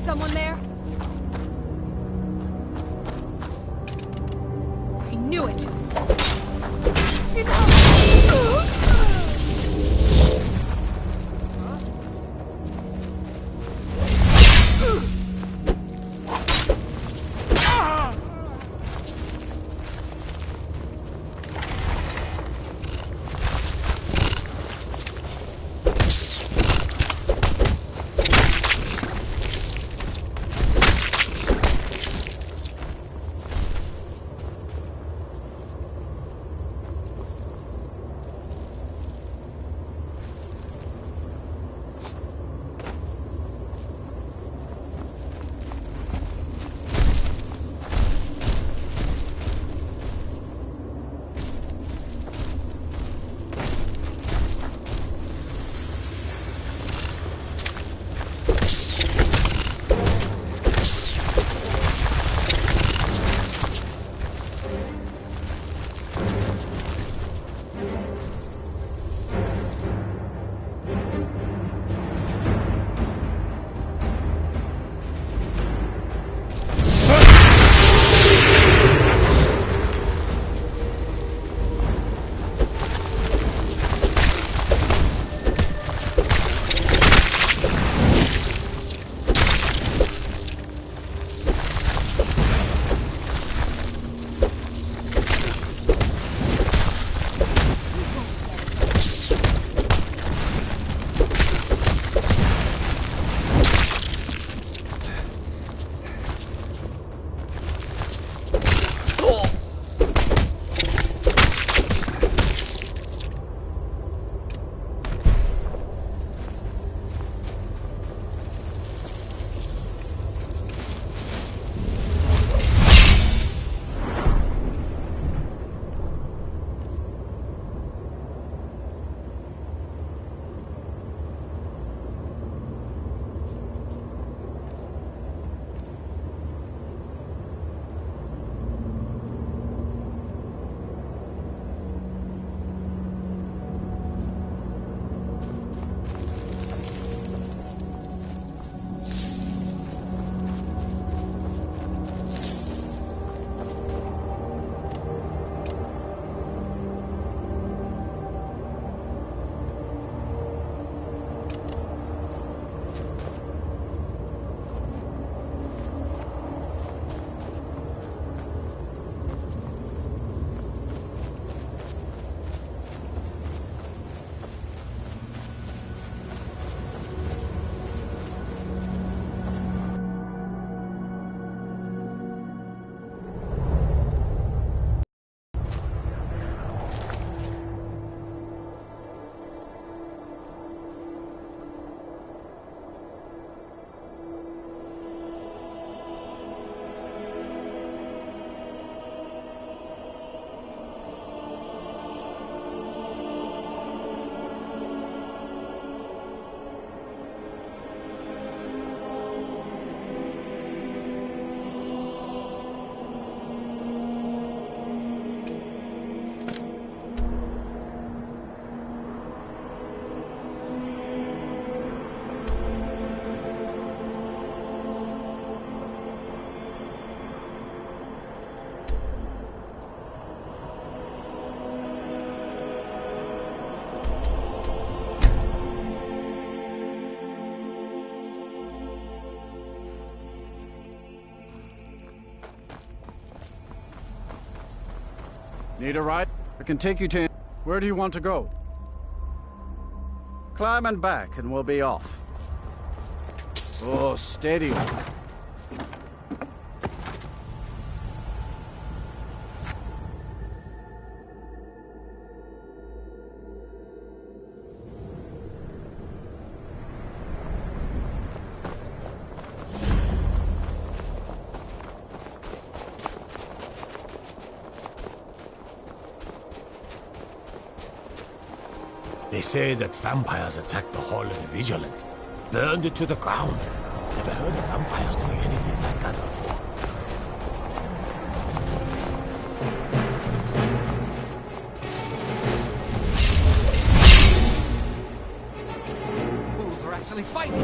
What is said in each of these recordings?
someone there? I knew it! Need a ride? I can take you to... Where do you want to go? Climb and back and we'll be off. Oh, steady. They say that vampires attacked the Hall of the Vigilant, burned it to the ground. Never heard of vampires doing anything like that before. Fools are actually fighting!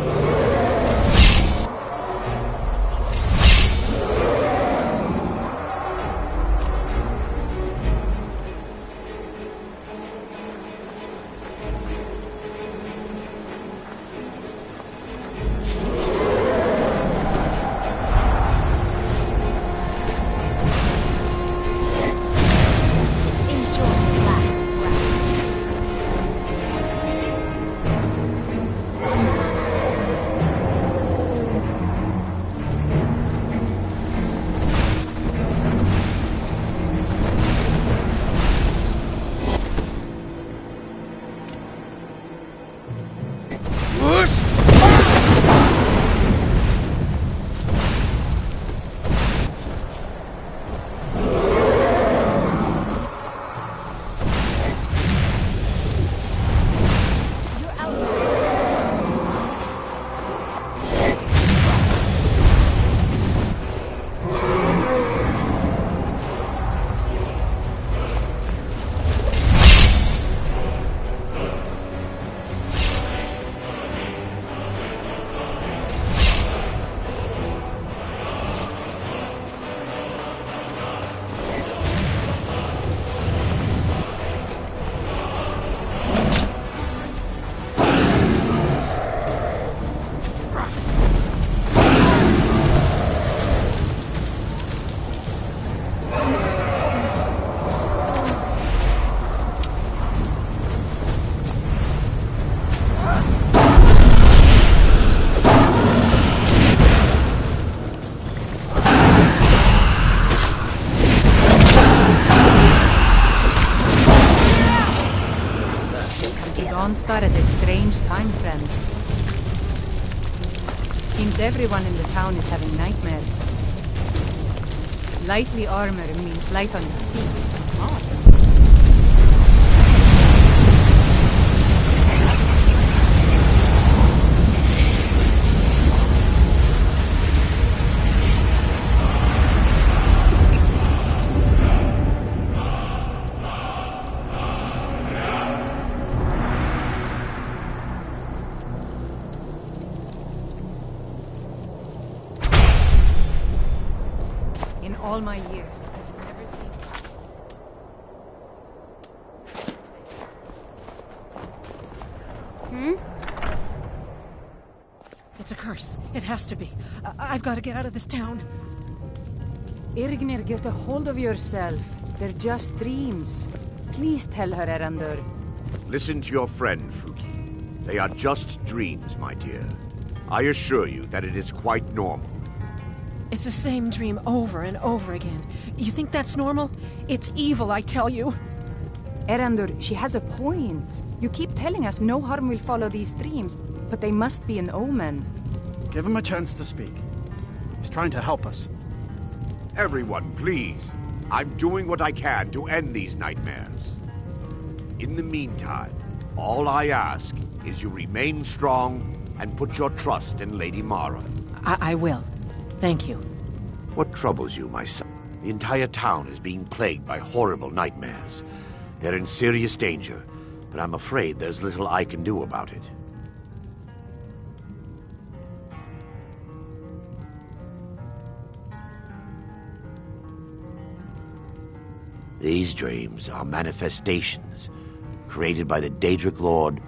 Dawnstar at a strange time, friend. Seems everyone in the town is having nightmares. Lightly armor means light on your feet. Smart. In all my years, I've never seen... It's a curse. It has to be. I've got to get out of this town. Irgnir, get a hold of yourself. They're just dreams. Please tell her, Erandur. Listen to your friend, Fuki. They are just dreams, my dear. I assure you that it is quite normal. It's the same dream over and over again. You think that's normal? It's evil, I tell you. Erandur, she has a point. You keep telling us no harm will follow these dreams, but they must be an omen. Give him a chance to speak. He's trying to help us. Everyone, please. I'm doing what I can to end these nightmares. In the meantime, all I ask is you remain strong and put your trust in Lady Mara. I will. Thank you. What troubles you, my son? The entire town is being plagued by horrible nightmares. They're in serious danger, but I'm afraid there's little I can do about it. These dreams are manifestations created by the Daedric Lord,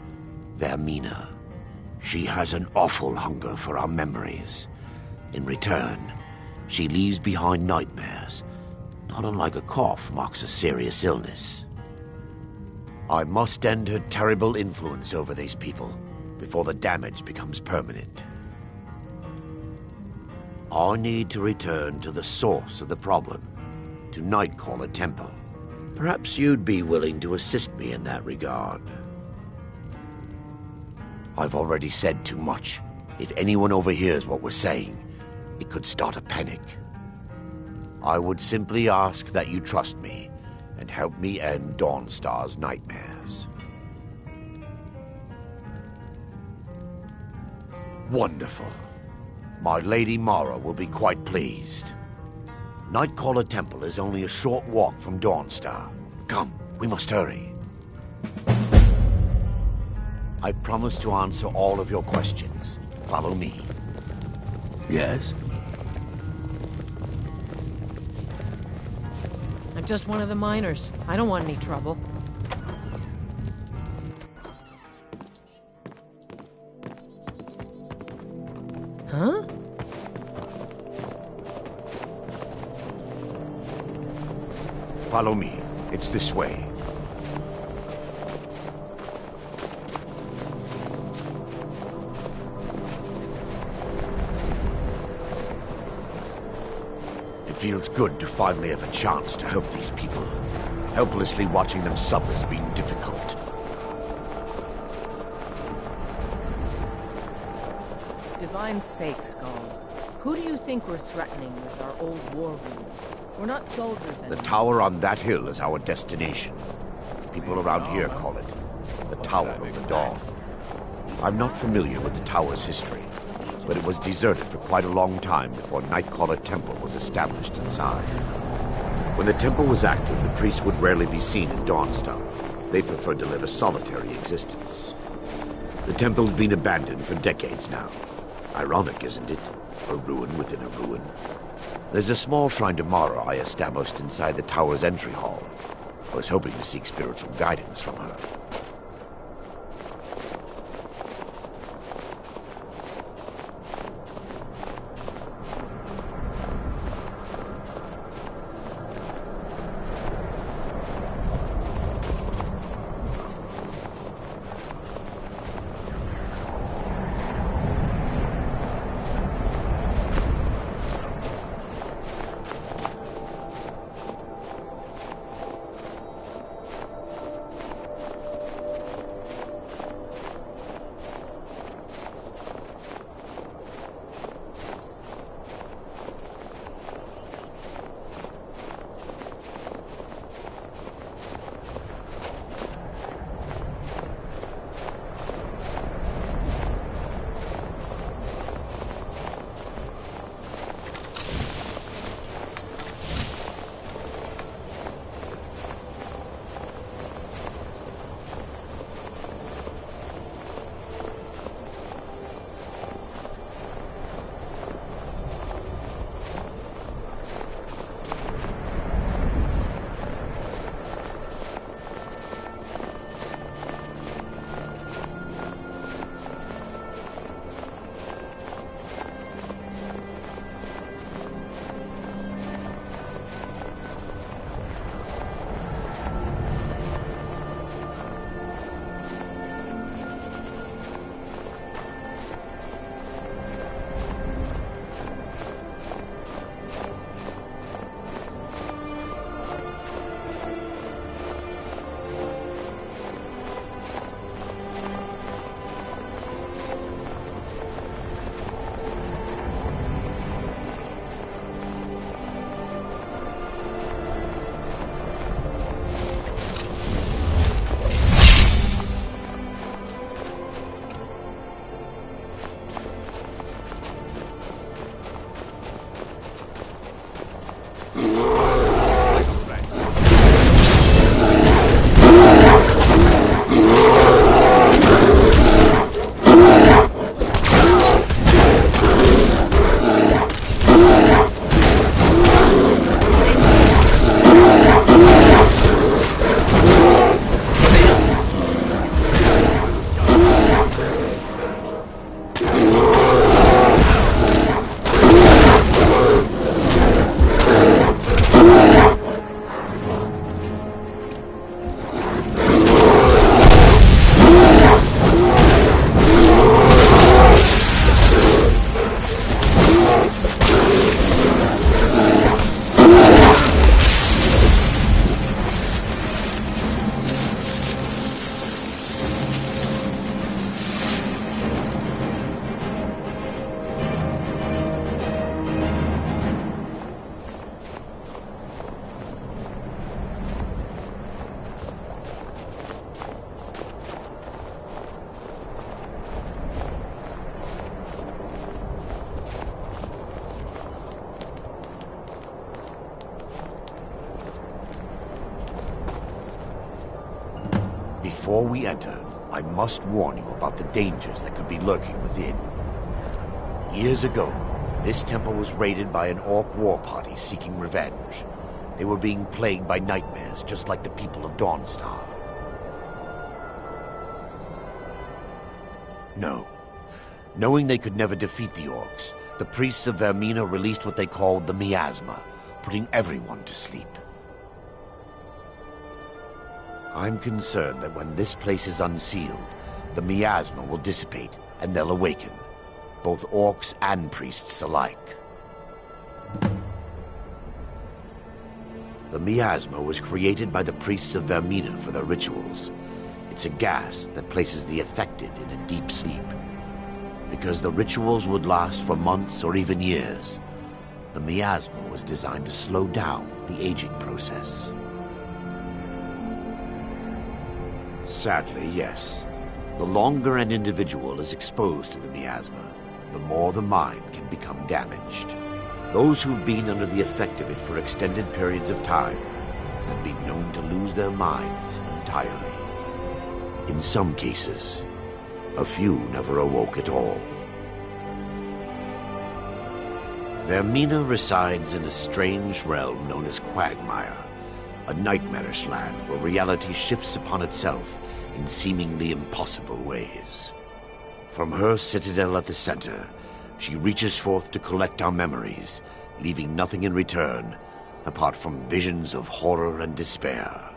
Vermina. She has an awful hunger for our memories. In return, she leaves behind nightmares, not unlike a cough marks a serious illness. I must end her terrible influence over these people before the damage becomes permanent. I need to return to the source of the problem, to Nightcaller Temple. Perhaps you'd be willing to assist me in that regard. I've already said too much. If anyone overhears what we're saying, it could start a panic. I would simply ask that you trust me and help me end Dawnstar's nightmares. Wonderful. My Lady Mara will be quite pleased. Nightcaller Temple is only a short walk from Dawnstar. Come, we must hurry. I promise to answer all of your questions. Follow me. Yes? I'm just one of the miners. I don't want any trouble. Huh? Follow me. It's this way. It feels good to finally have a chance to help these people. Helplessly watching them suffer has been difficult. Divine sake, Skull. Who do you think we're threatening with our old war wounds? We're not soldiers anymore. The tower on that hill is our destination. People around here call it the Tower of the Dawn. I'm not familiar with the tower's history, but it was deserted for quite a long time before Nightcaller Temple was established inside. When the temple was active, the priests would rarely be seen in Dawnstar. They preferred to live a solitary existence. The temple has been abandoned for decades now. Ironic, isn't it? A ruin within a ruin. There's a small shrine to Mara I established inside the tower's entry hall. I was hoping to seek spiritual guidance from her. Before we enter, I must warn you about the dangers that could be lurking within. Years ago, this temple was raided by an orc war party seeking revenge. They were being plagued by nightmares, just like the people of Dawnstar. No. Knowing they could never defeat the orcs, the priests of Vermina released what they called the miasma, putting everyone to sleep. I'm concerned that when this place is unsealed, the miasma will dissipate and they'll awaken, both orcs and priests alike. The miasma was created by the priests of Vermina for their rituals. It's a gas that places the affected in a deep sleep. Because the rituals would last for months or even years, the miasma was designed to slow down the aging process. Sadly, yes. The longer an individual is exposed to the miasma, the more the mind can become damaged. Those who've been under the effect of it for extended periods of time have been known to lose their minds entirely. In some cases, a few never awoke at all. Vermina resides in a strange realm known as Quagmire, a nightmarish land where reality shifts upon itself in seemingly impossible ways. From her citadel at the center, she reaches forth to collect our memories, leaving nothing in return apart from visions of horror and despair.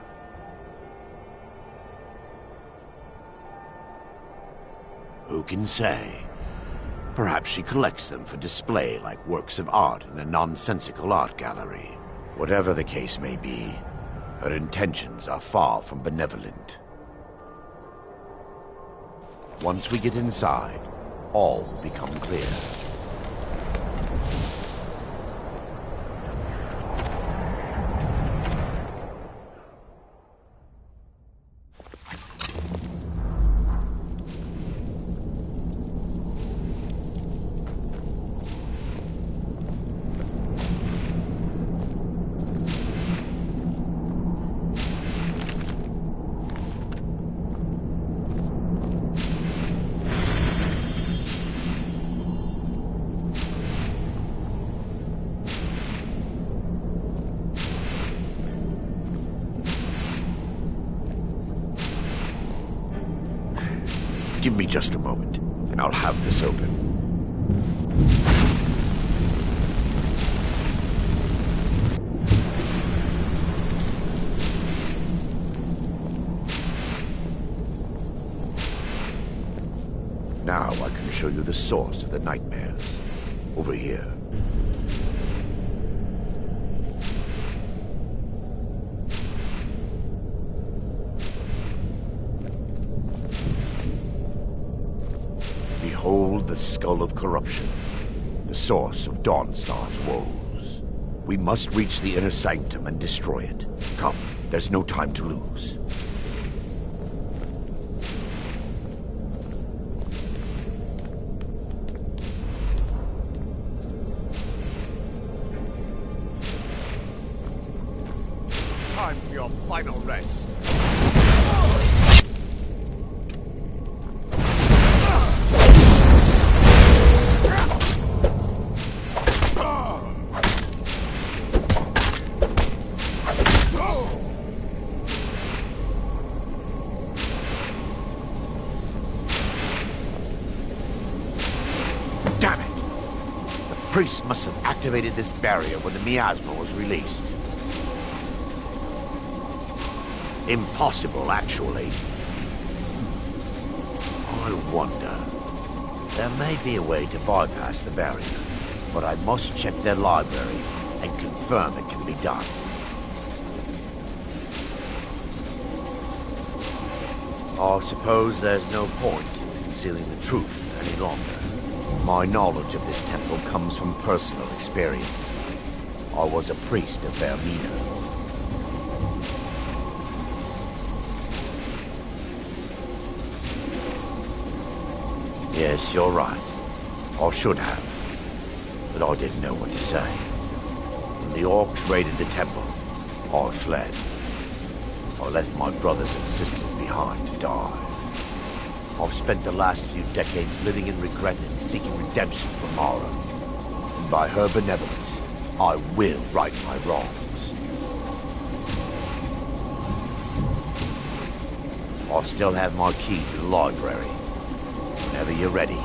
Who can say? Perhaps she collects them for display like works of art in a nonsensical art gallery. Whatever the case may be, her intentions are far from benevolent. Once we get inside, all will become clear. Give me just a moment, and I'll have this open. Now I can show you the source of the nightmares. Over here. Behold the skull of corruption, the source of Dawnstar's woes. We must reach the inner sanctum and destroy it. Come, there's no time to lose. Time for your final rest. Damn it! The priest must have activated this barrier when the miasma was released. Impossible, actually. I wonder. There may be a way to bypass the barrier, but I must check their library and confirm it can be done. I suppose there's no point in concealing the truth any longer. My knowledge of this temple comes from personal experience. I was a priest of Vermina. Yes, you're right. I should have. But I didn't know what to say. When the orcs raided the temple, I fled. I left my brothers and sisters behind. hard to die. I've spent the last few decades living in regret and seeking redemption from Mara. And by her benevolence, I will right my wrongs. I still have my key to the library. Whenever you're ready,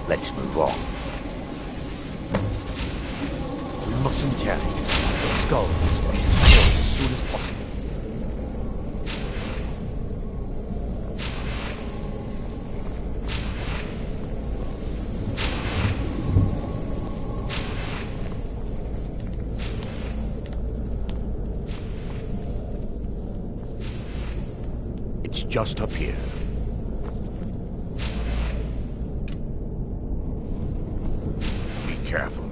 let's move on. We mustn't tarry. The skull must be destroyed as soon as possible. It's just up here. Be careful.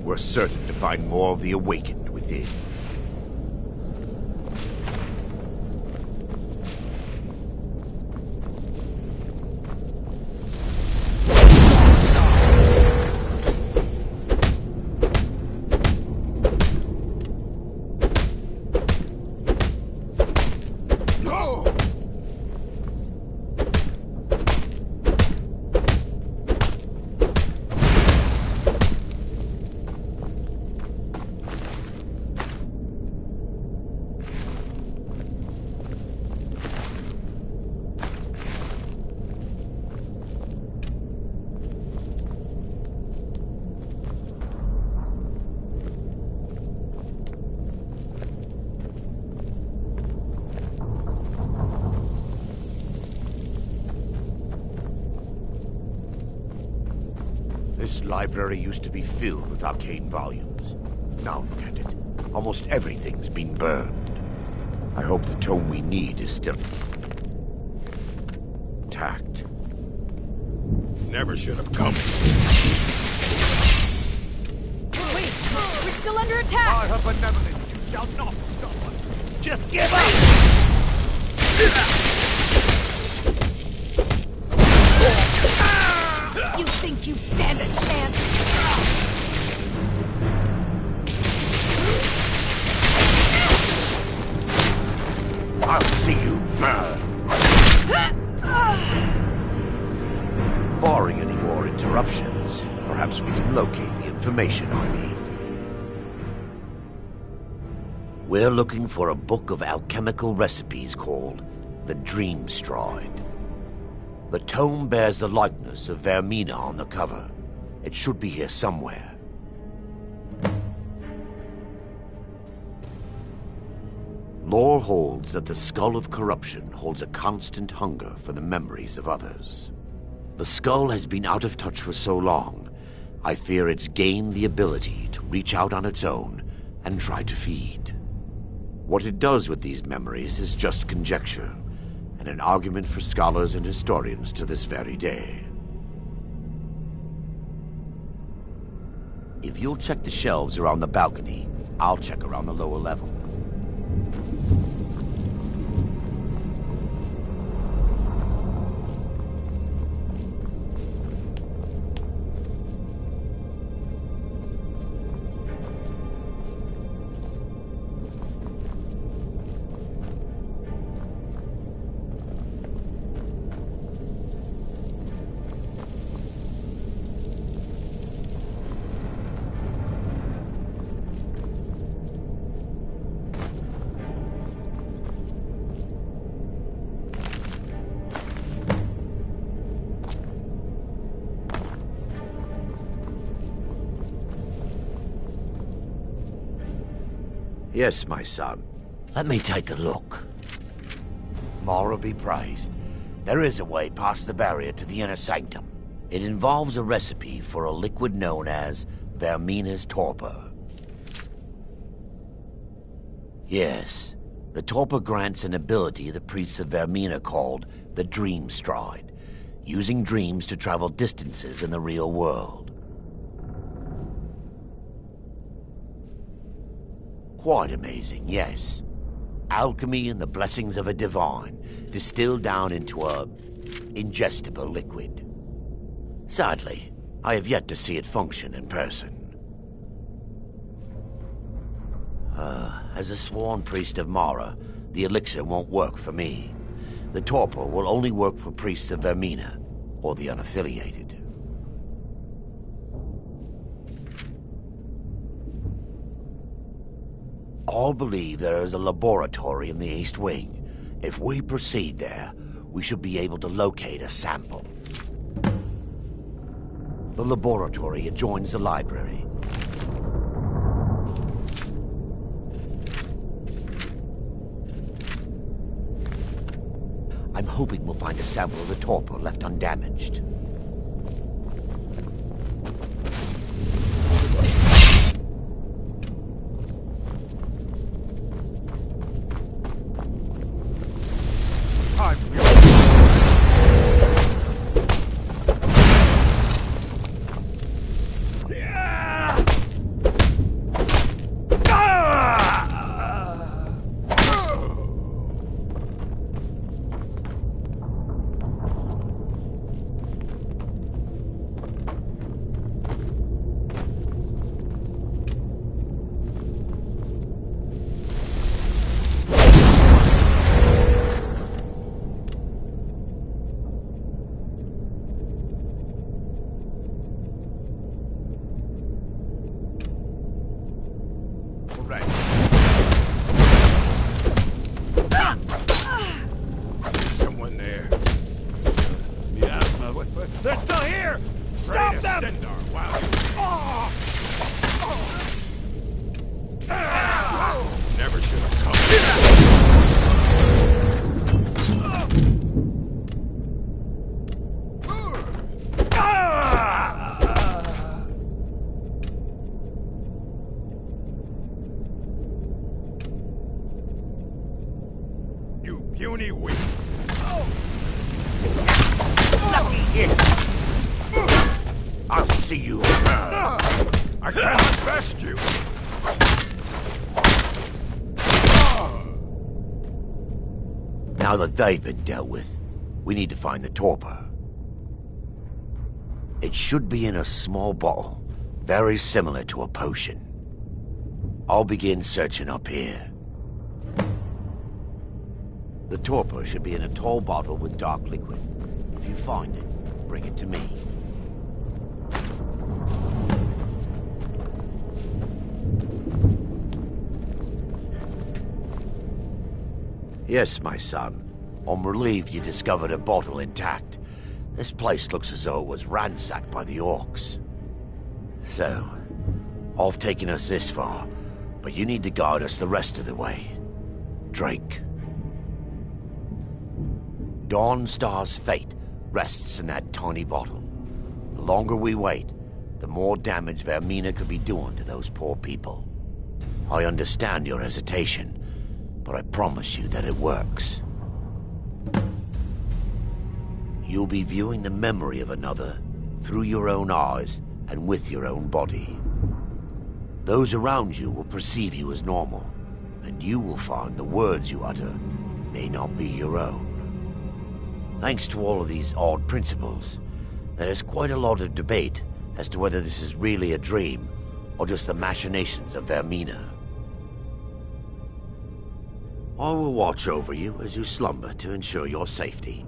We're certain to find more of the Awakened within. This library used to be filled with arcane volumes. Now look at it. Almost everything's been burned. I hope the tome we need is still intact. Never should have come. Wait! We're still under attack! By her benevolence, you shall not stop us. Just give up! You think you stand a chance? I'll see you burn. Barring any more interruptions, perhaps we can locate the information I need. We're looking for a book of alchemical recipes called the Dream Stride. The tome bears the likeness of Vermina on the cover. It should be here somewhere. Lore holds that the Skull of Corruption holds a constant hunger for the memories of others. The skull has been out of touch for so long, I fear it's gained the ability to reach out on its own and try to feed. What it does with these memories is just conjecture, and an argument for scholars and historians to this very day. If you'll check the shelves around the balcony, I'll check around the lower level. Yes, my son. Let me take a look. Mara be praised. There is a way past the barrier to the inner sanctum. It involves a recipe for a liquid known as Vermina's torpor. Yes, the torpor grants an ability the priests of Vermina called the Dream Stride, using dreams to travel distances in the real world. Quite amazing, yes. Alchemy and the blessings of a divine, distilled down into a ingestible liquid. Sadly, I have yet to see it function in person. As a sworn priest of Mara, the elixir won't work for me. The torpor will only work for priests of Vermina, or the unaffiliated. All believe there is a laboratory in the East Wing. If we proceed there, we should be able to locate a sample. The laboratory adjoins the library. I'm hoping we'll find a sample of the torpor left undamaged. They're still here! Stop them! Never should have come. You puny weak. Lucky hit! I'll see you. I cannot best you. Now that they've been dealt with, we need to find the torpor. It should be in a small bottle, very similar to a potion. I'll begin searching up here. The torpor should be in a tall bottle with dark liquid. If you find it, bring it to me. Yes, my son. I'm relieved you discovered a bottle intact. This place looks as though it was ransacked by the orcs. So, I've taken us this far, but you need to guide us the rest of the way. Drake. Dawnstar's fate rests in that tiny bottle. The longer we wait, the more damage Vermina could be doing to those poor people. I understand your hesitation, but I promise you that it works. You'll be viewing the memory of another through your own eyes and with your own body. Those around you will perceive you as normal, and you will find the words you utter may not be your own. Thanks to all of these odd principles, there is quite a lot of debate as to whether this is really a dream or just the machinations of Vermina. I will watch over you as you slumber to ensure your safety.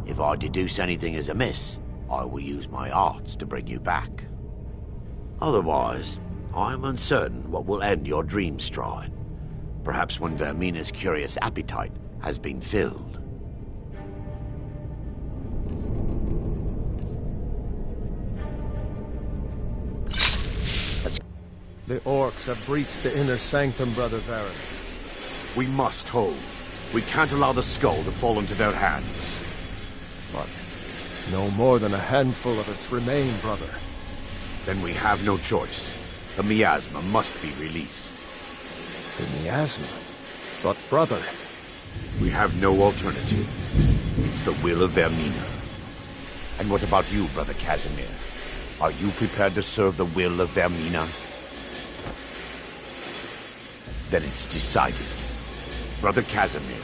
If I deduce anything is amiss, I will use my arts to bring you back. Otherwise, I am uncertain what will end your dream stride. Perhaps when Vermina's curious appetite has been filled. The orcs have breached the inner sanctum, Brother Baron. We must hold. We can't allow the skull to fall into their hands. But no more than a handful of us remain, brother. Then we have no choice. The miasma must be released. The miasma? But, brother... We have no alternative. It's the will of Vermina. And what about you, Brother Casimir? Are you prepared to serve the will of Vermina? Then it's decided. Brother Casimir,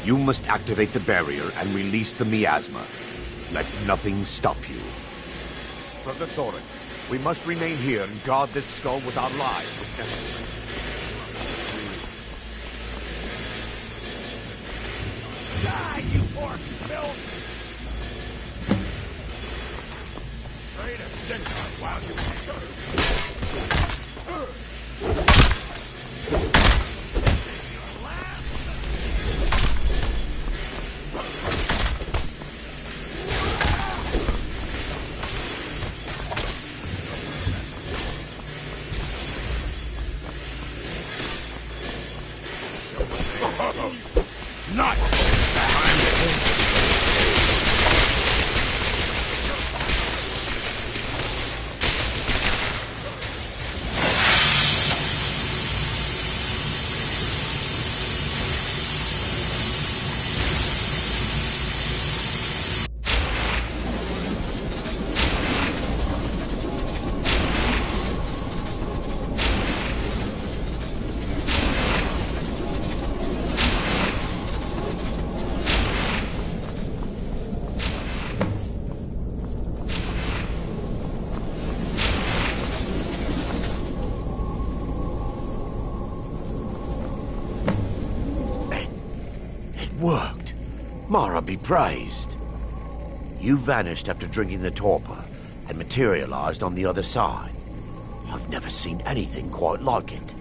you must activate the barrier and release the miasma. Let nothing stop you. Brother Thorin, we must remain here and guard this skull with our lives if necessary. Die, you pork filth! Trade a stick while you Not! Worked. Mara be praised. You vanished after drinking the torpor and materialized on the other side. I've never seen anything quite like it.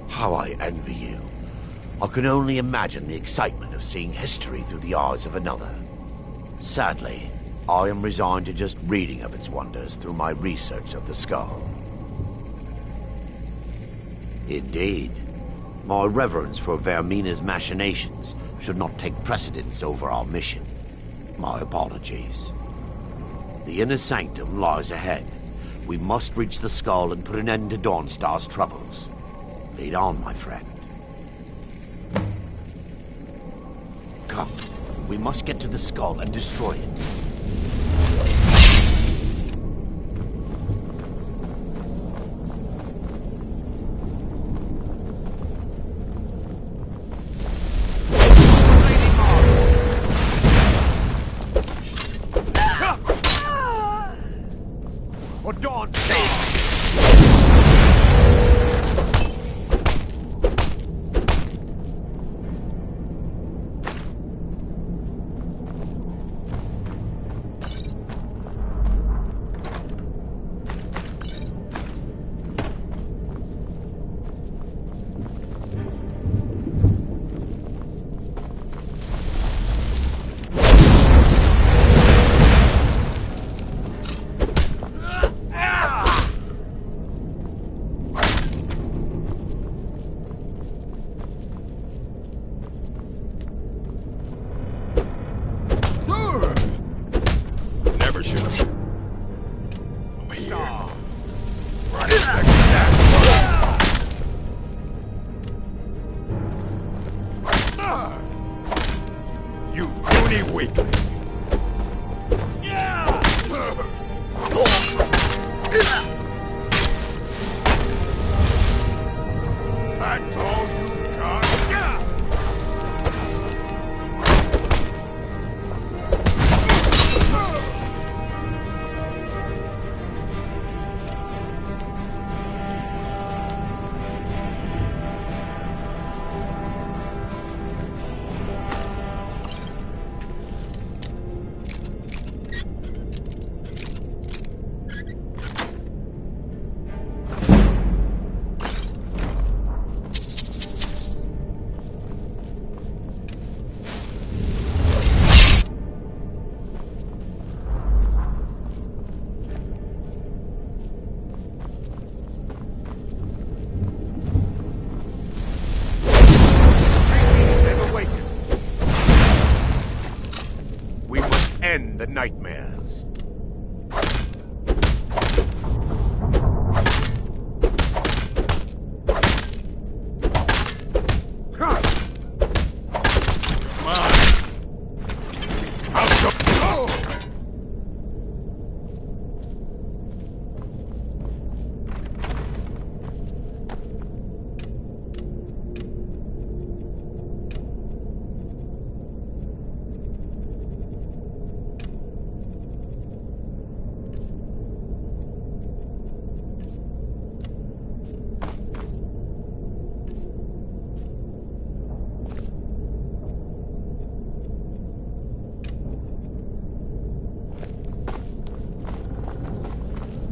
How I envy you. I can only imagine the excitement of seeing history through the eyes of another. Sadly, I am resigned to just reading of its wonders through my research of the skull. Indeed. My reverence for Vermina's machinations should not take precedence over our mission. My apologies. The inner sanctum lies ahead. We must reach the skull and put an end to Dawnstar's troubles. Lead on, my friend. Come, we must get to the skull and destroy it. You puny weakling! That's all you've got?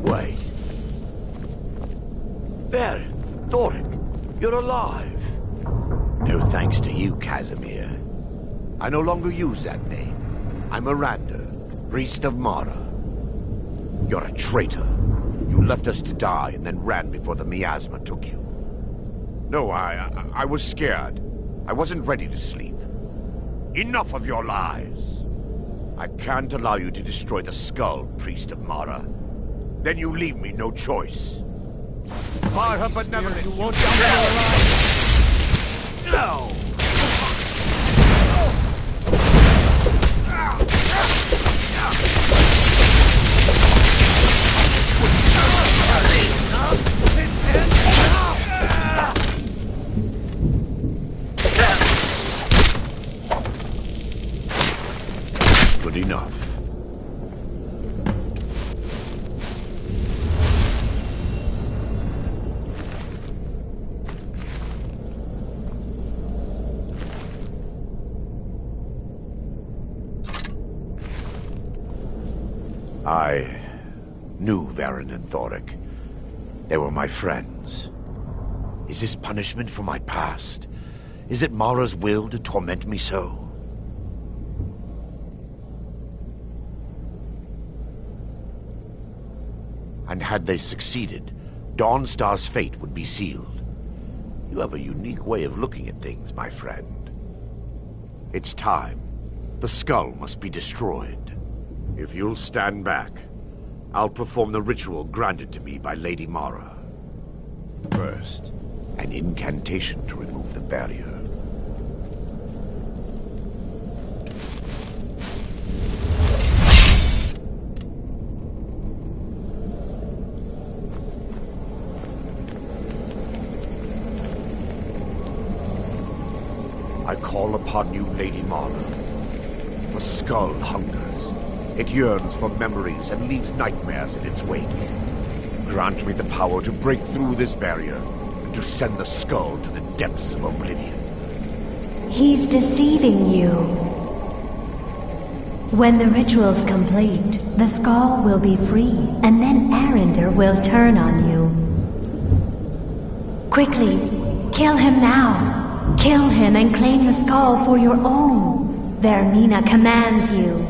Wait. There, Thoric, you're alive. No thanks to you, Casimir. I no longer use that name. I'm Miranda, priest of Mara. You're a traitor. You left us to die and then ran before the miasma took you. No, I was scared. I wasn't ready to sleep. Enough of your lies. I can't allow you to destroy the skull, priest of Mara. Then you leave me no choice. By her benevolence, you won't No! Good enough. I knew Varen and Thoric. They were my friends. Is this punishment for my past? Is it Mara's will to torment me so? And had they succeeded, Dawnstar's fate would be sealed. You have a unique way of looking at things, my friend. It's time. The skull must be destroyed. If you'll stand back, I'll perform the ritual granted to me by Lady Mara. First, an incantation to remove the barrier. I call upon you, Lady Mara. The skull hungers. It yearns for memories and leaves nightmares in its wake. Grant me the power to break through this barrier and to send the skull to the depths of oblivion. He's deceiving you. When the ritual's complete, the skull will be free, and then Arender will turn on you. Quickly, kill him now. Kill him and claim the skull for your own. Vermina commands you.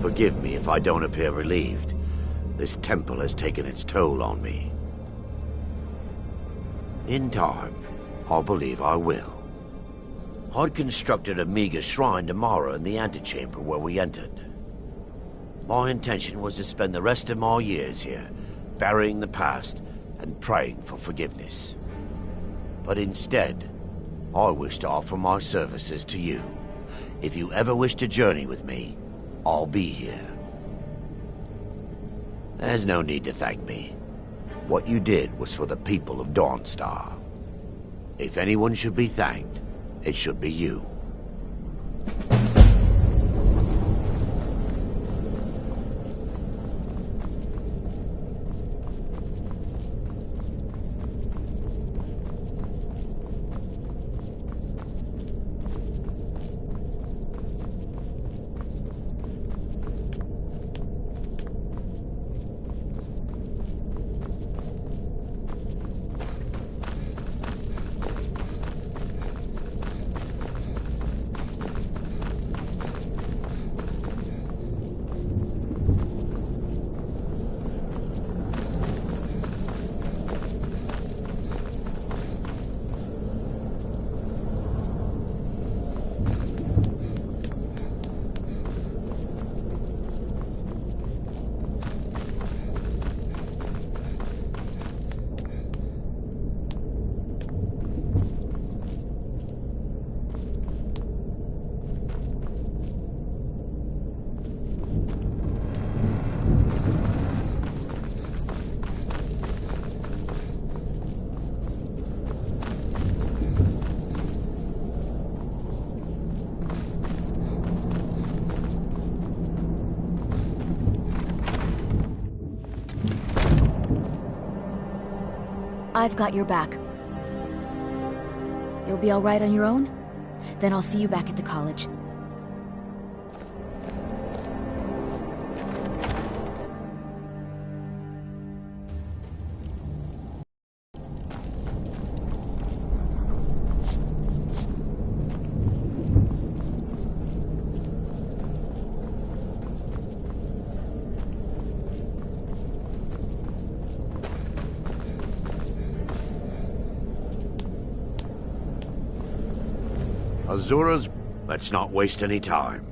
Forgive me if I don't appear relieved. This temple has taken its toll on me. In time, I believe I will. I'd constructed a meager shrine to Mara in the antechamber where we entered. My intention was to spend the rest of my years here, burying the past and praying for forgiveness. But instead, I wish to offer my services to you. If you ever wish to journey with me, I'll be here. There's no need to thank me. What you did was for the people of Dawnstar. If anyone should be thanked, it should be you. I've got your back. You'll be all right on your own? Then I'll see you back at the college. Azura's... Let's not waste any time.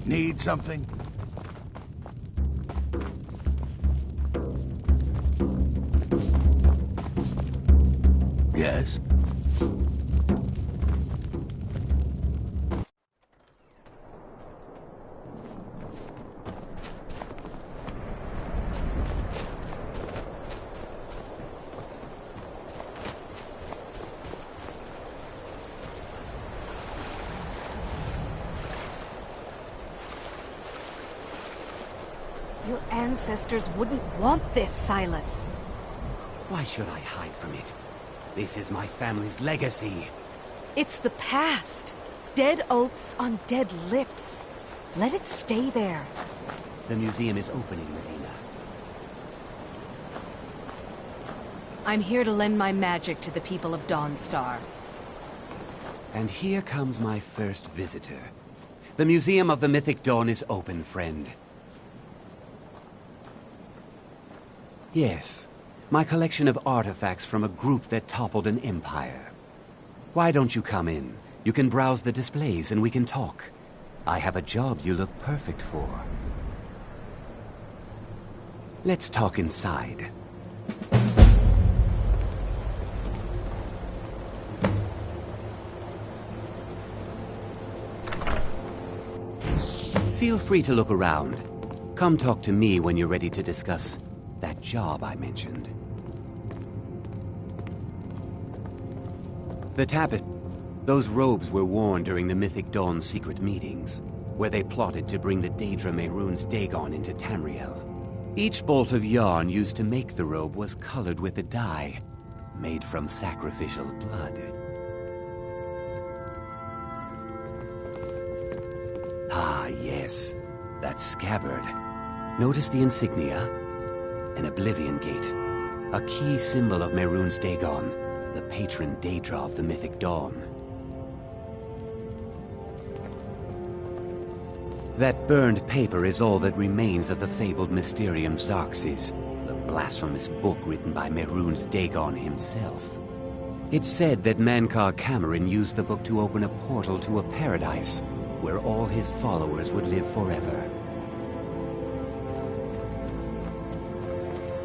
Need something? Yes? Your ancestors wouldn't want this, Silas. Why should I hide from it? This is my family's legacy. It's the past. Dead oaths on dead lips. Let it stay there. The museum is opening, Medina. I'm here to lend my magic to the people of Dawnstar. And here comes my first visitor. The Museum of the Mythic Dawn is open, friend. Yes, my collection of artifacts from a group that toppled an empire. Why don't you come in? You can browse the displays and we can talk. I have a job you look perfect for. Let's talk inside. Feel free to look around. Come talk to me when you're ready to discuss that job I mentioned. The tapestry. Those robes were worn during the Mythic Dawn's secret meetings, where they plotted to bring the Daedra Mehrunes Dagon into Tamriel. Each bolt of yarn used to make the robe was colored with a dye, made from sacrificial blood. Ah, yes. That scabbard. Notice the insignia? An Oblivion Gate. A key symbol of Mehrunes Dagon, the patron Daedra of the Mythic Dawn. That burned paper is all that remains of the fabled Mysterium Xarxes, the blasphemous book written by Mehrunes Dagon himself. It's said that Mankar Cameron used the book to open a portal to a paradise, where all his followers would live forever.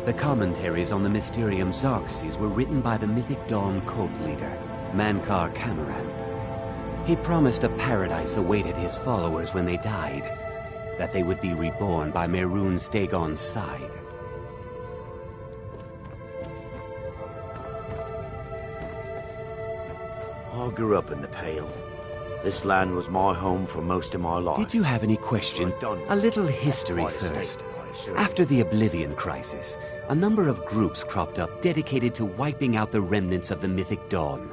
The commentaries on the Mysterium Xarxes were written by the Mythic Dawn cult leader, Mankar Cameron. He promised a paradise awaited his followers when they died, that they would be reborn by Mehrunes Dagon's side. I grew up in the Pale. This land was my home for most of my life. Did you have any question? A little history first. After the Oblivion Crisis, a number of groups cropped up dedicated to wiping out the remnants of the Mythic Dawn.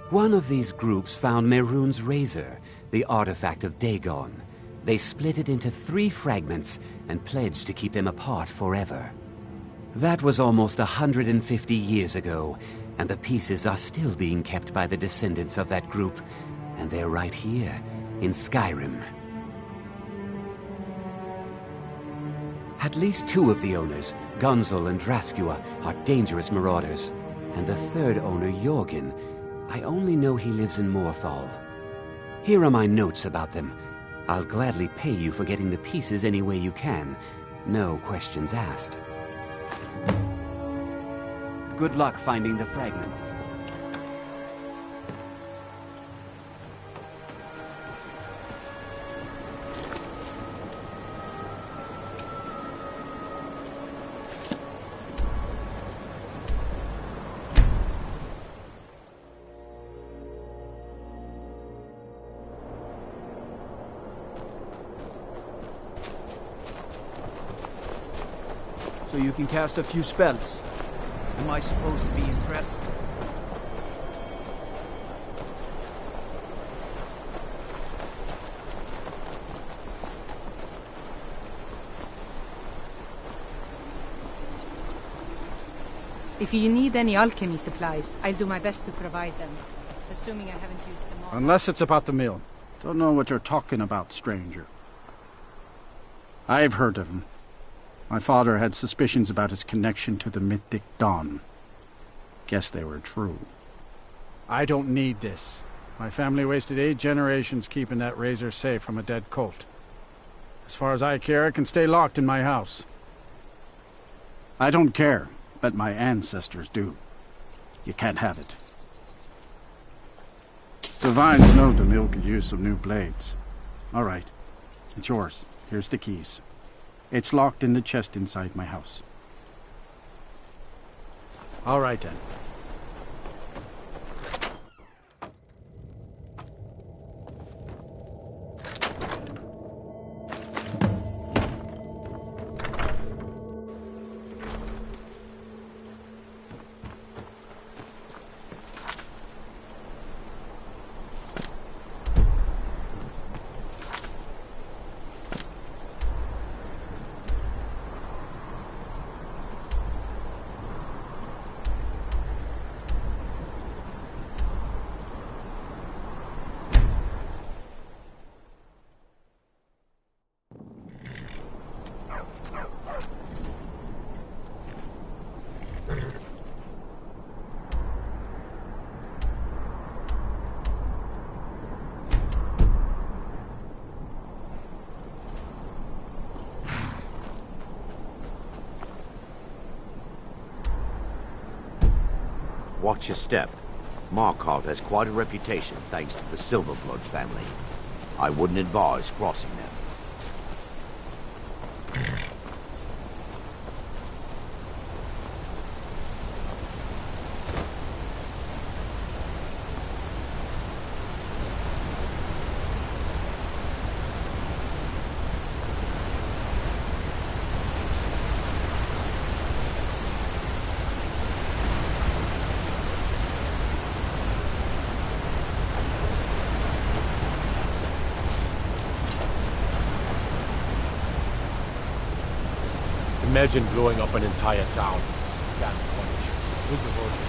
One of these groups found Mehrunes' razor, the artifact of Dagon. They split it into 3 fragments and pledged to keep them apart forever. That was almost 150 years ago, and the pieces are still being kept by the descendants of that group, and they're right here, in Skyrim. At least 2 of the owners, Gunzel and Draskua, are dangerous marauders, and the 3rd owner, Jorgen, I only know he lives in Morthal. Here are my notes about them. I'll gladly pay you for getting the pieces any way you can. No questions asked. Good luck finding the fragments. So you can cast a few spells. Am I supposed to be impressed? If you need any alchemy supplies, I'll do my best to provide them. Assuming I haven't used them all. Unless it's about the mill. Don't know what you're talking about, stranger. I've heard of him. My father had suspicions about his connection to the Mythic Dawn. Guess they were true. I don't need this. My family wasted 8 generations keeping that razor safe from a dead cult. As far as I care, it can stay locked in my house. I don't care, but my ancestors do. You can't have it. The Vines know the mill could use some new blades. All right. It's yours. Here's the keys. It's locked in the chest inside my house. All right, then. Watch your step. Markarth has quite a reputation thanks to the Silverblood family. I wouldn't advise crossing them. Imagine blowing up an entire town. Damn punish. With the vote.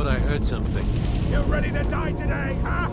thought I heard something. You ready to die today, huh?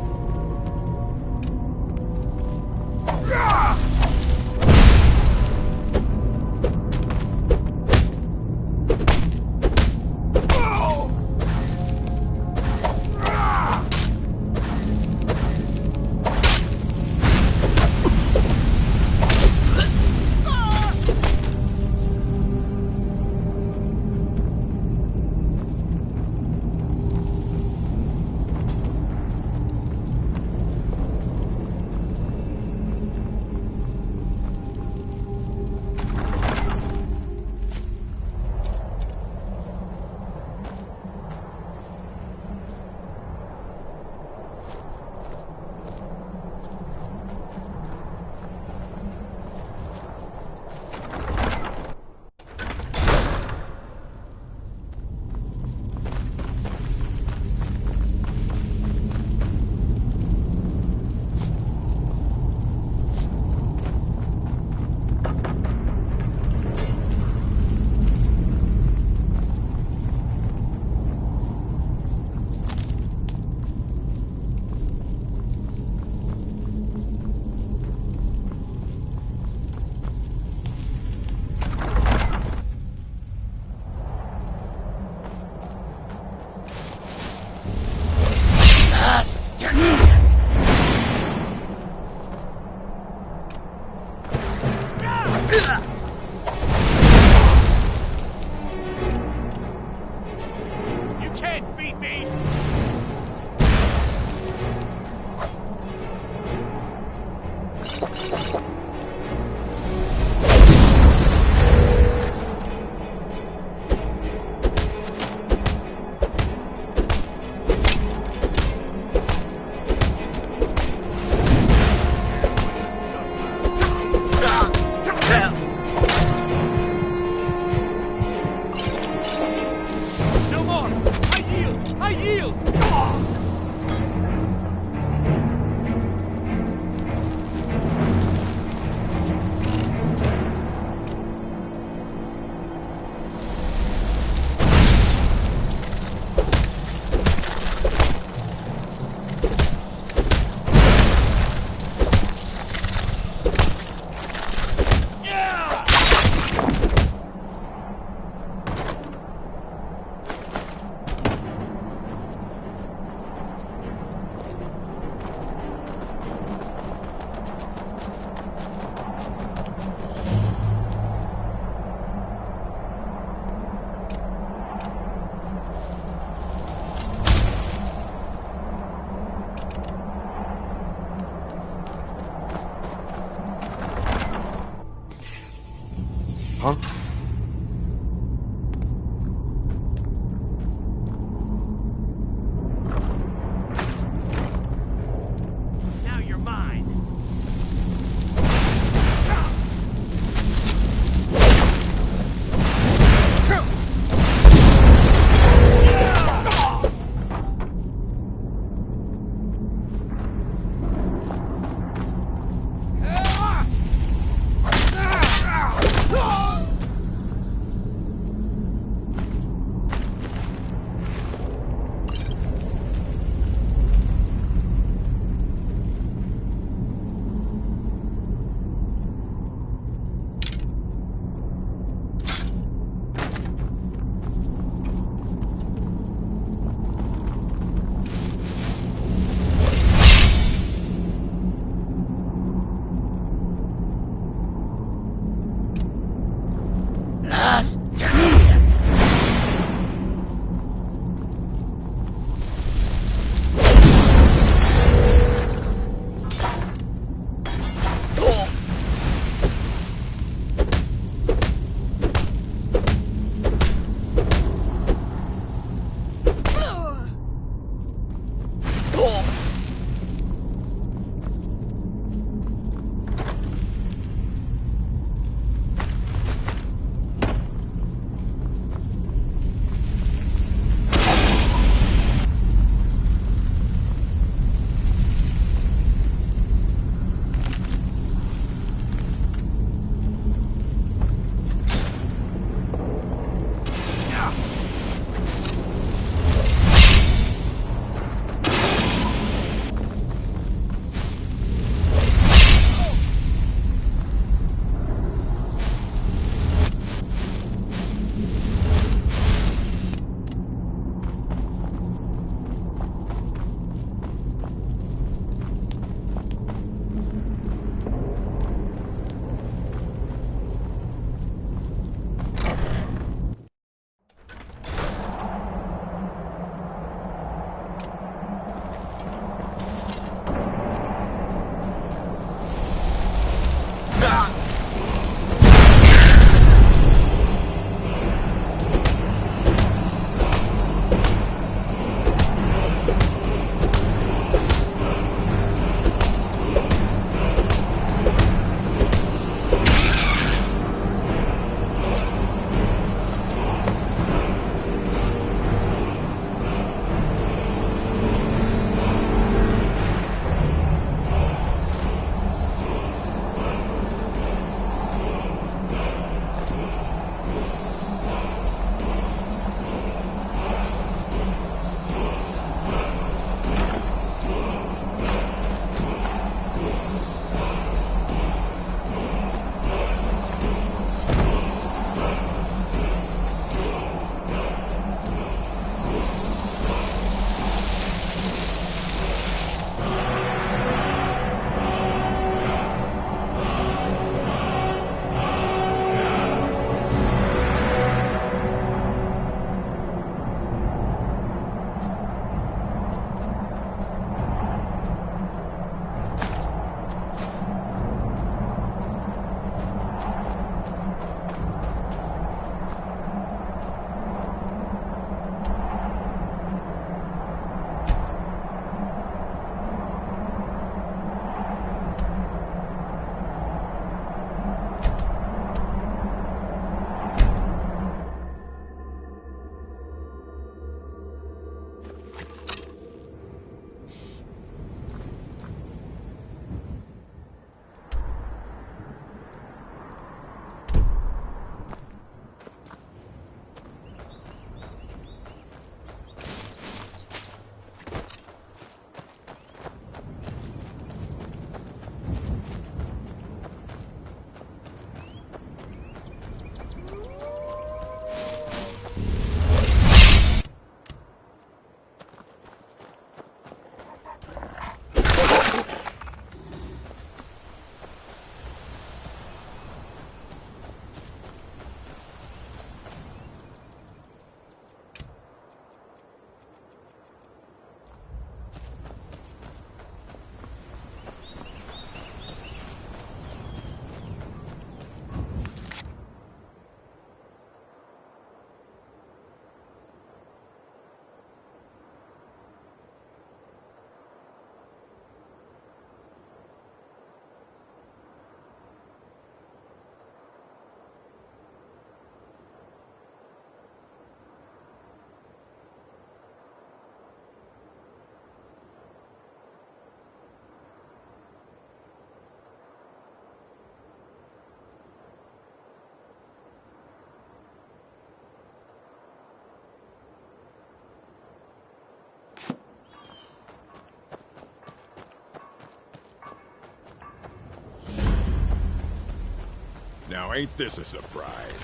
Now ain't this a surprise?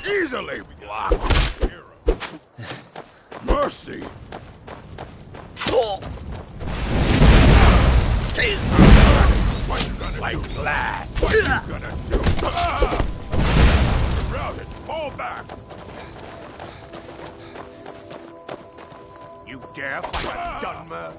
Easily blocked. Mercy. What you gonna like glass? What you gonna do? Surround it. Fall back. You dare fight a Dunmer?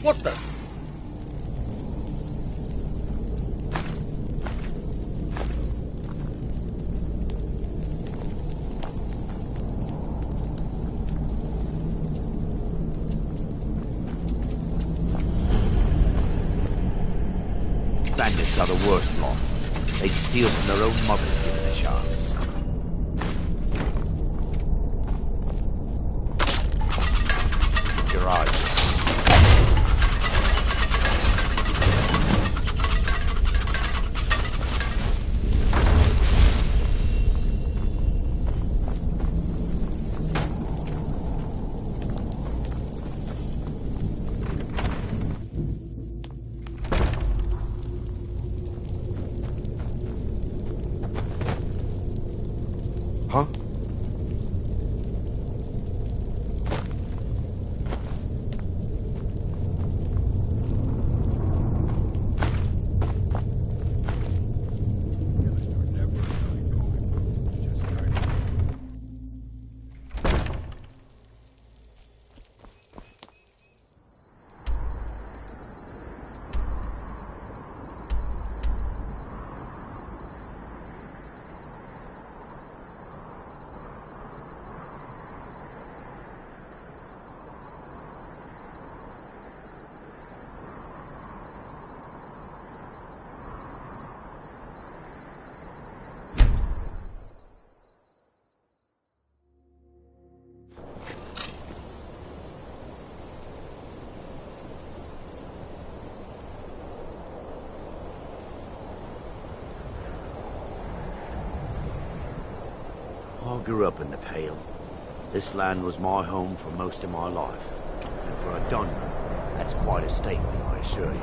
What the? Bandits are the worst lot. They'd steal from their own mothers given a chance. Keep your eyes open. Huh? I grew up in the Pale. This land was my home for most of my life. And for a Dunmer, that's quite a statement, I assure you.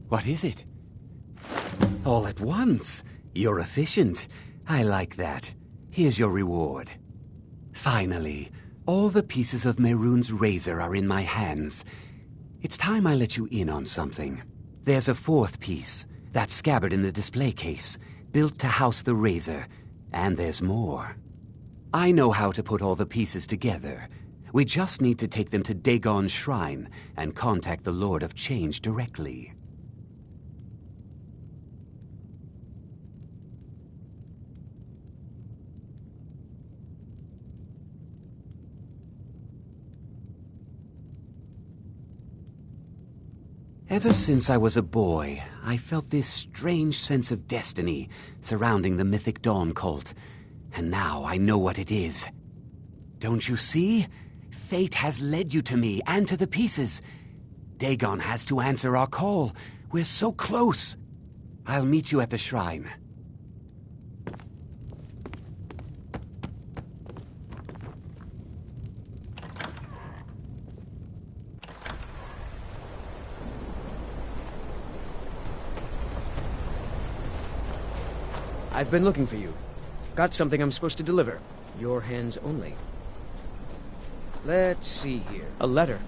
What is it? All at once. You're efficient. I like that. Here's your reward. Finally, all the pieces of Mehrunes' razor are in my hands. It's time I let you in on something. There's a fourth piece, that scabbard in the display case, built to house the razor. And there's more. I know how to put all the pieces together. We just need to take them to Dagon's shrine and contact the Lord of Change directly. Ever since I was a boy, I felt this strange sense of destiny surrounding the Mythic Dawn cult. And now I know what it is. Don't you see? Fate has led you to me and to the pieces. Dagon has to answer our call. We're so close. I'll meet you at the shrine. I've been looking for you. Got something I'm supposed to deliver. Your hands only. Let's see here. A letter.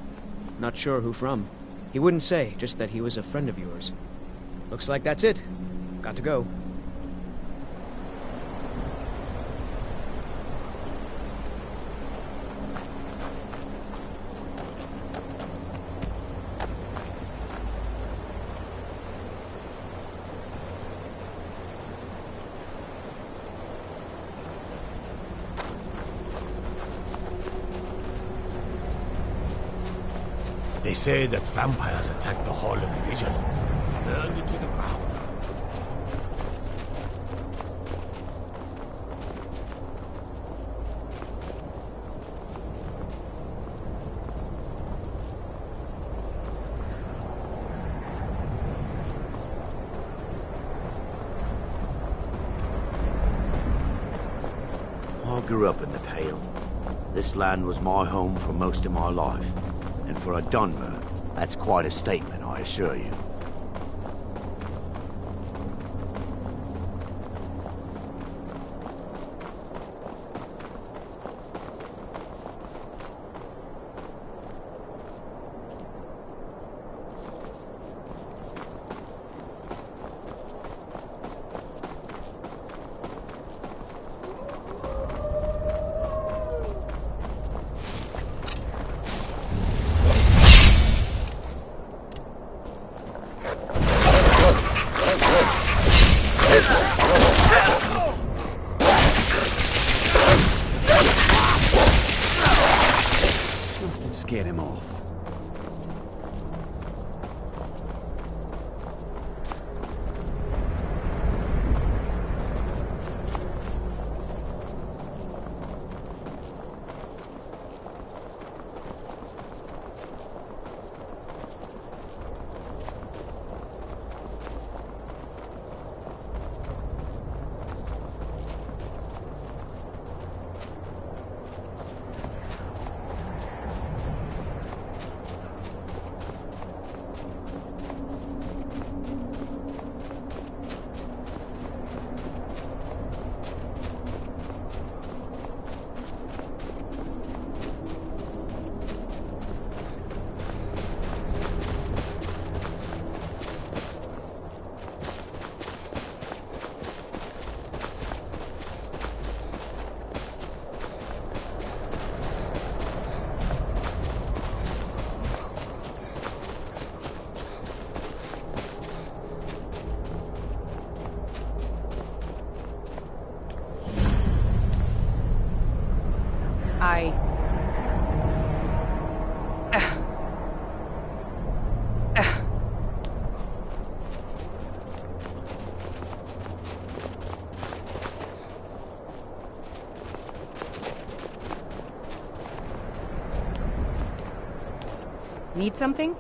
Not sure who from. He wouldn't say, just that he was a friend of yours. Looks like that's it. Got to go. They say that vampires attacked the Hall of the Vigilant, burned it to the ground. I grew up in the Pale. This land was my home for most of my life. And for a Dunmer, that's quite a statement, I assure you. Get him off. Need something?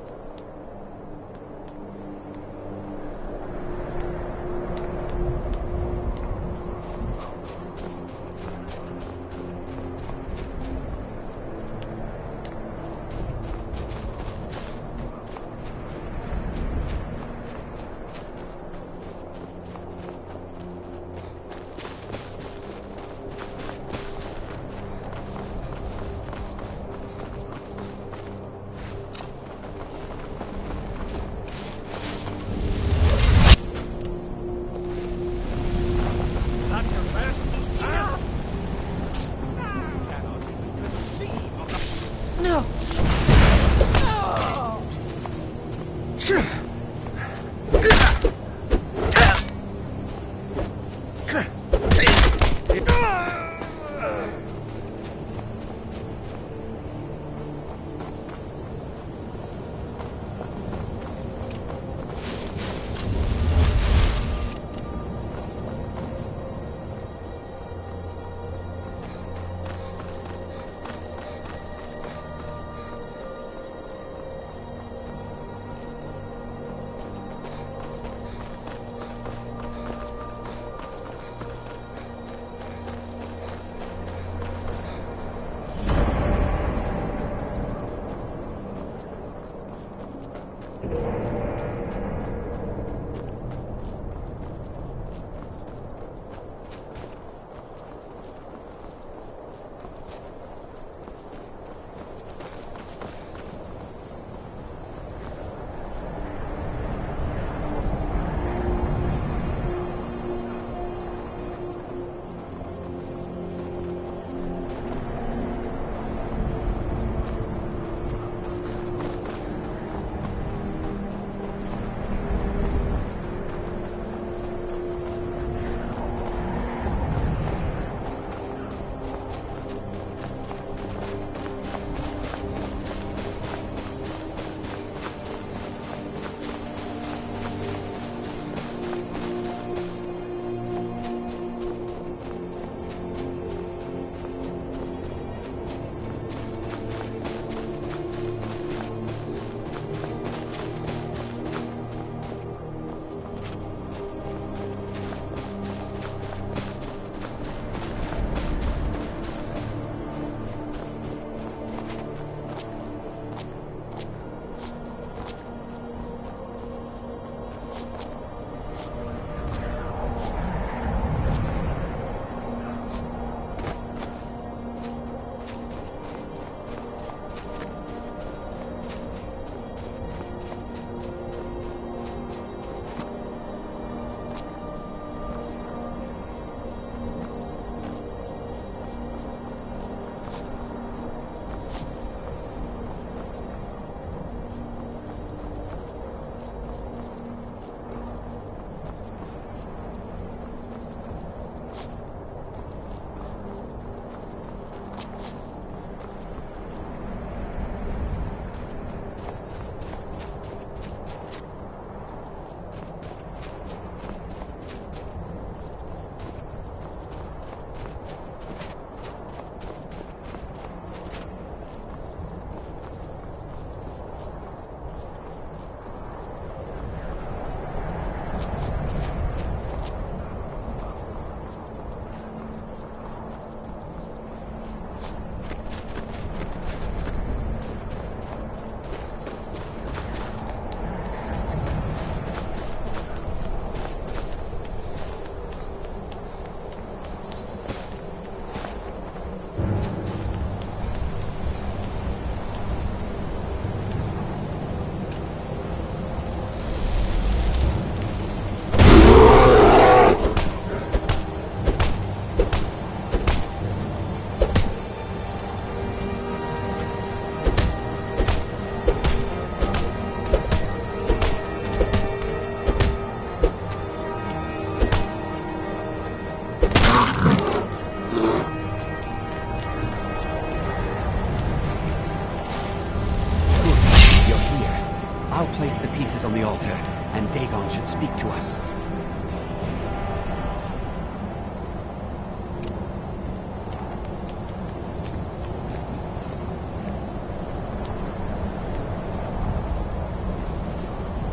the altar, and Dagon should speak to us.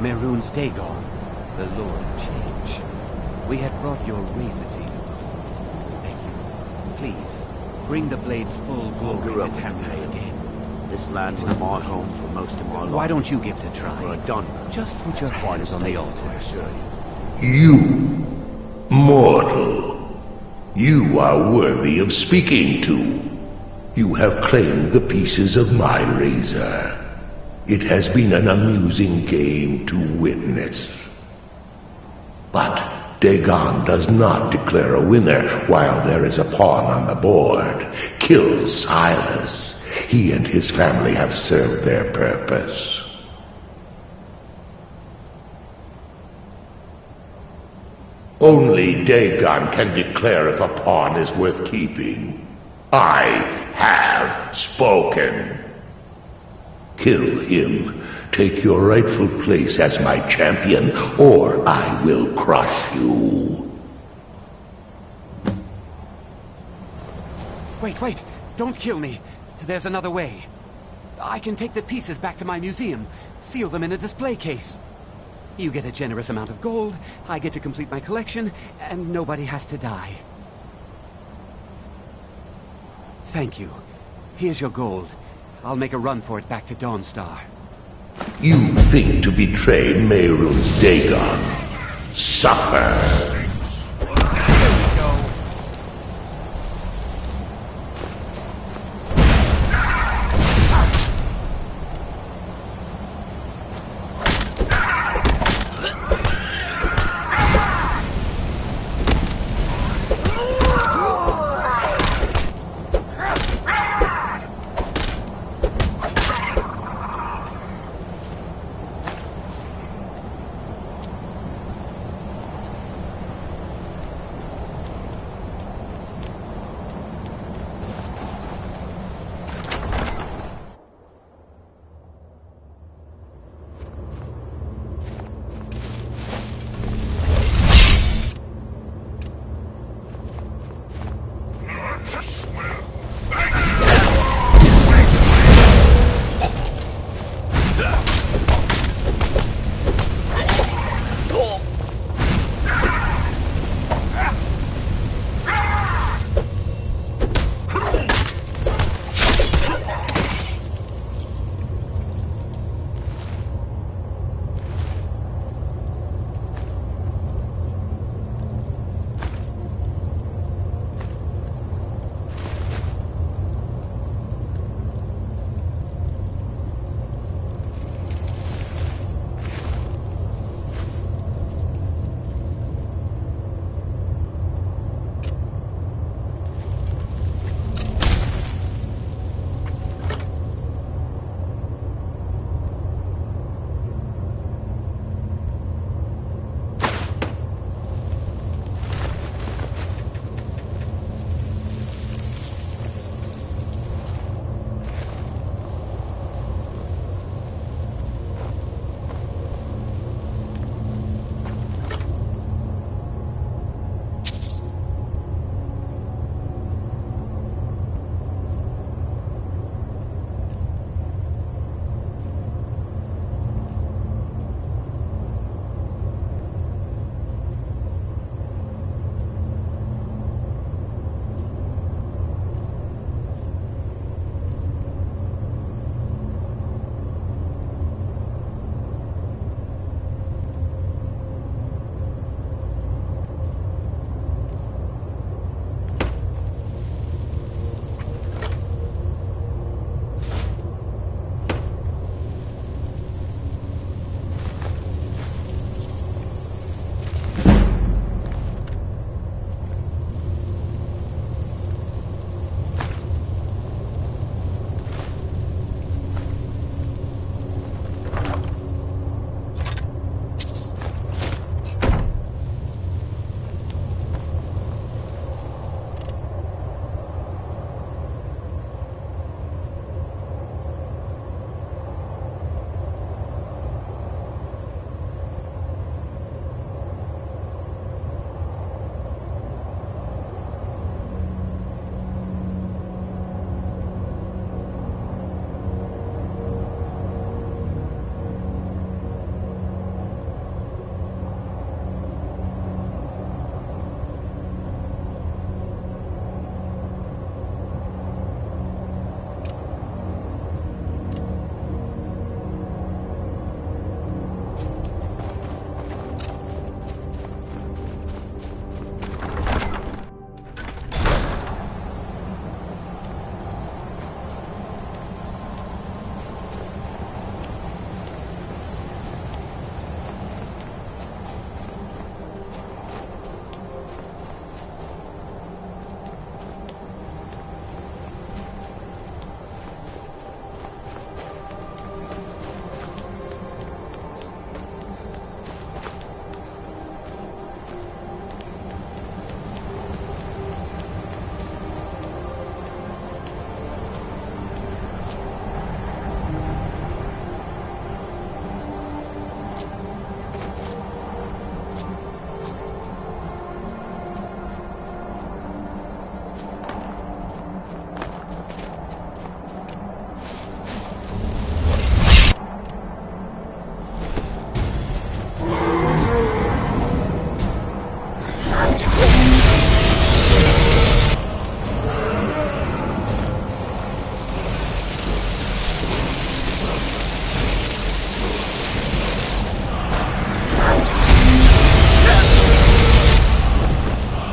Mehrunes Dagon, the Lord of Change. We had brought your razor to you. Thank you. Please, bring the blade's full glory to Tamriel again. This land was my home for most of my life. Why don't you give it a try? For a done. Just put your hands on the altar. I assure you. You, mortal, you are worthy of speaking to. You have claimed the pieces of my razor. It has been an amusing game to witness. But Dagon does not declare a winner while there is a pawn on the board. Kill Silas. He and his family have served their purpose. Only Dagon can declare if a pawn is worth keeping. I have spoken. Kill him. Take your rightful place as my champion, or I will crush you. Wait. Don't kill me. There's another way. I can take the pieces back to my museum, seal them in a display case. You get a generous amount of gold, I get to complete my collection, and nobody has to die. Thank you. Here's your gold. I'll make a run for it back to Dawnstar. You think to betray Mehrunes Dagon. Suffer!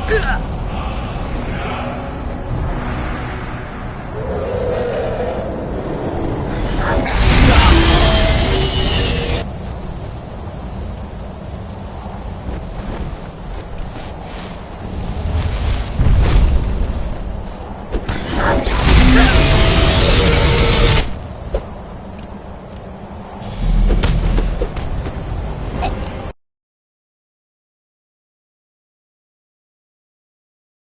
Ugh!